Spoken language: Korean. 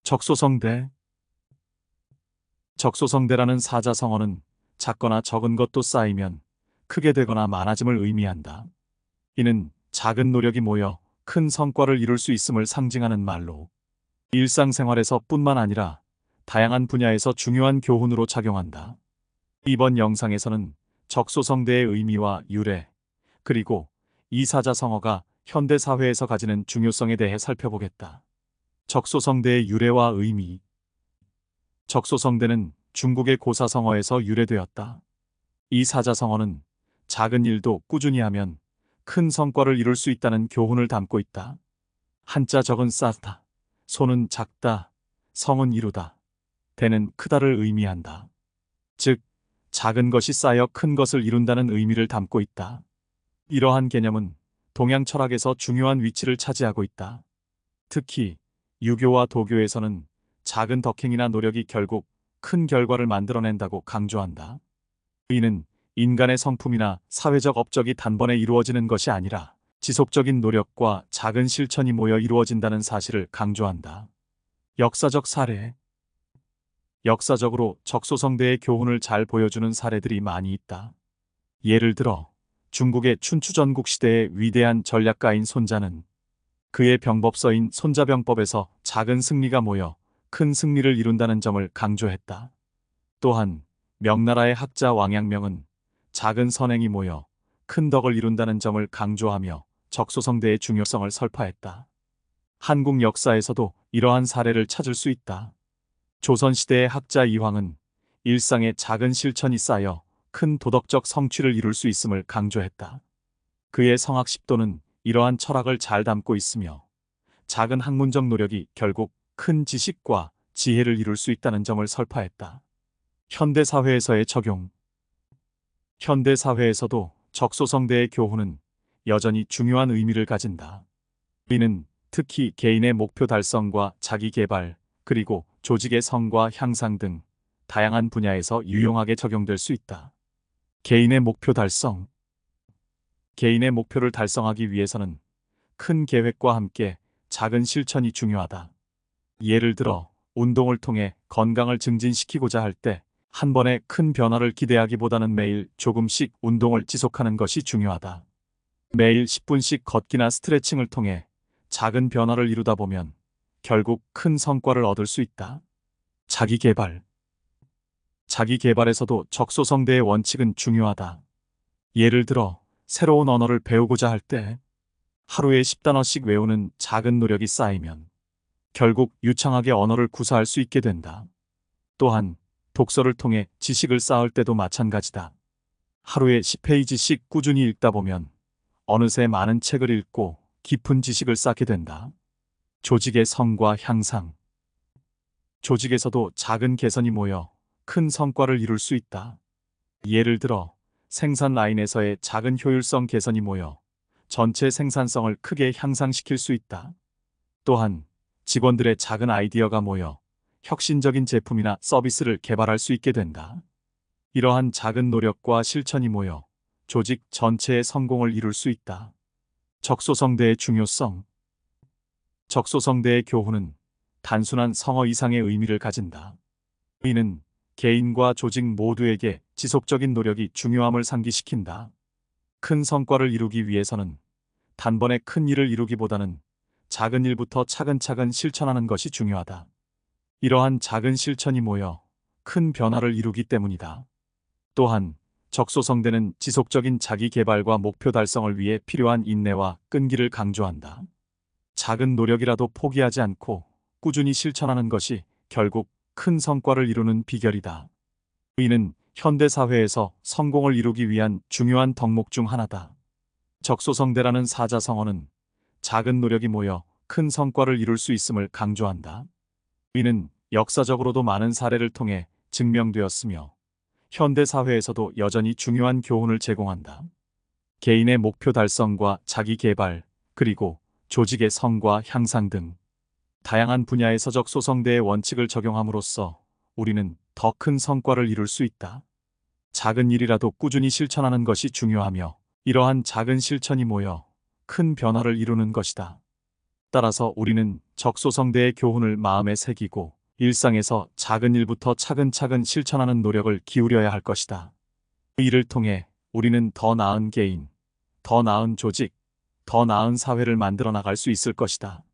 적소성대. 적소성대라는 사자성어는 작거나 적은 것도 쌓이면 크게 되거나 많아짐을 의미한다. 이는 작은 노력이 모여 큰 성과를 이룰 수 있음을 상징하는 말로 일상생활에서 뿐만 아니라 다양한 분야에서 중요한 교훈으로 작용한다. 이번 영상에서는 적소성대의 의미와 유래, 그리고 이 사자성어가 현대사회에서 가지는 중요성에 대해 살펴보겠다. 적소성대의 유래와 의미. 적소성대는 중국의 고사성어에서 유래되었다. 이 사자성어는 작은 일도 꾸준히 하면 큰 성과를 이룰 수 있다는 교훈을 담고 있다. 한자 적은 쌓다, 소는 작다, 성은 이루다, 대는 크다를 의미한다. 즉, 작은 것이 쌓여 큰 것을 이룬다는 의미를 담고 있다. 이러한 개념은 동양 철학에서 중요한 위치를 차지하고 있다. 특히 유교와 도교에서는 작은 덕행이나 노력이 결국 큰 결과를 만들어낸다고 강조한다. 이는 인간의 성품이나 사회적 업적이 단번에 이루어지는 것이 아니라 지속적인 노력과 작은 실천이 모여 이루어진다는 사실을 강조한다. 역사적 사례. 역사적으로 적소성대의 교훈을 잘 보여주는 사례들이 많이 있다. 예를 들어 중국의 춘추전국 시대의 위대한 전략가인 손자는 그의 병법서인 손자병법에서 작은 승리가 모여 큰 승리를 이룬다는 점을 강조했다. 또한 명나라의 학자 왕양명은 작은 선행이 모여 큰 덕을 이룬다는 점을 강조하며 적소성대의 중요성을 설파했다. 한국 역사에서도 이러한 사례를 찾을 수 있다. 조선시대의 학자 이황은 일상에 작은 실천이 쌓여 큰 도덕적 성취를 이룰 수 있음을 강조했다. 그의 성학 10도는 이러한 철학을 잘 담고 있으며 작은 학문적 노력이 결국 큰 지식과 지혜를 이룰 수 있다는 점을 설파했다. 현대사회에서의 적용. 현대사회에서도 적소성대의 교훈은 여전히 중요한 의미를 가진다. 이는 특히 개인의 목표 달성과 자기 개발, 그리고 조직의 성과 향상 등 다양한 분야에서 유용하게 적용될 수 있다. 개인의 목표 달성. 개인의 목표를 달성하기 위해서는 큰 계획과 함께 작은 실천이 중요하다. 예를 들어 운동을 통해 건강을 증진시키고자 할 때 한 번에 큰 변화를 기대하기보다는 매일 조금씩 운동을 지속하는 것이 중요하다. 매일 10분씩 걷기나 스트레칭을 통해 작은 변화를 이루다 보면 결국 큰 성과를 얻을 수 있다. 자기 개발. 자기 개발에서도 적소성대의 원칙은 중요하다. 예를 들어 새로운 언어를 배우고자 할 때 하루에 10단어씩 외우는 작은 노력이 쌓이면 결국 유창하게 언어를 구사할 수 있게 된다. 또한 독서를 통해 지식을 쌓을 때도 마찬가지다. 하루에 10페이지씩 꾸준히 읽다 보면 어느새 많은 책을 읽고 깊은 지식을 쌓게 된다. 조직의 성과 향상. 조직에서도 작은 개선이 모여 큰 성과를 이룰 수 있다. 예를 들어 생산 라인에서의 작은 효율성 개선이 모여 전체 생산성을 크게 향상시킬 수 있다. 또한 직원들의 작은 아이디어가 모여 혁신적인 제품이나 서비스를 개발할 수 있게 된다. 이러한 작은 노력과 실천이 모여 조직 전체의 성공을 이룰 수 있다. 적소성대의 중요성. 적소성대의 교훈은 단순한 성어 이상의 의미를 가진다. 이는 개인과 조직 모두에게 지속적인 노력이 중요함을 상기시킨다. 큰 성과를 이루기 위해서는 단번에 큰 일을 이루기보다는 작은 일부터 차근차근 실천하는 것이 중요하다. 이러한 작은 실천이 모여 큰 변화를 이루기 때문이다. 또한 적소성대는 지속적인 자기 개발과 목표 달성을 위해 필요한 인내와 끈기를 강조한다. 작은 노력이라도 포기하지 않고 꾸준히 실천하는 것이 결국 큰 성과를 이루는 비결이다. 이는 현대사회에서 성공을 이루기 위한 중요한 덕목 중 하나다. 적소성대라는 사자성어는 작은 노력이 모여 큰 성과를 이룰 수 있음을 강조한다. 이는 역사적으로도 많은 사례를 통해 증명되었으며 현대사회에서도 여전히 중요한 교훈을 제공한다. 개인의 목표 달성과 자기 개발, 그리고 조직의 성과 향상 등 다양한 분야에서 적소성대의 원칙을 적용함으로써 우리는 더 큰 성과를 이룰 수 있다. 작은 일이라도 꾸준히 실천하는 것이 중요하며 이러한 작은 실천이 모여 큰 변화를 이루는 것이다. 따라서 우리는 적소성대의 교훈을 마음에 새기고 일상에서 작은 일부터 차근차근 실천하는 노력을 기울여야 할 것이다. 그 일을 통해 우리는 더 나은 개인, 더 나은 조직, 더 나은 사회를 만들어 나갈 수 있을 것이다.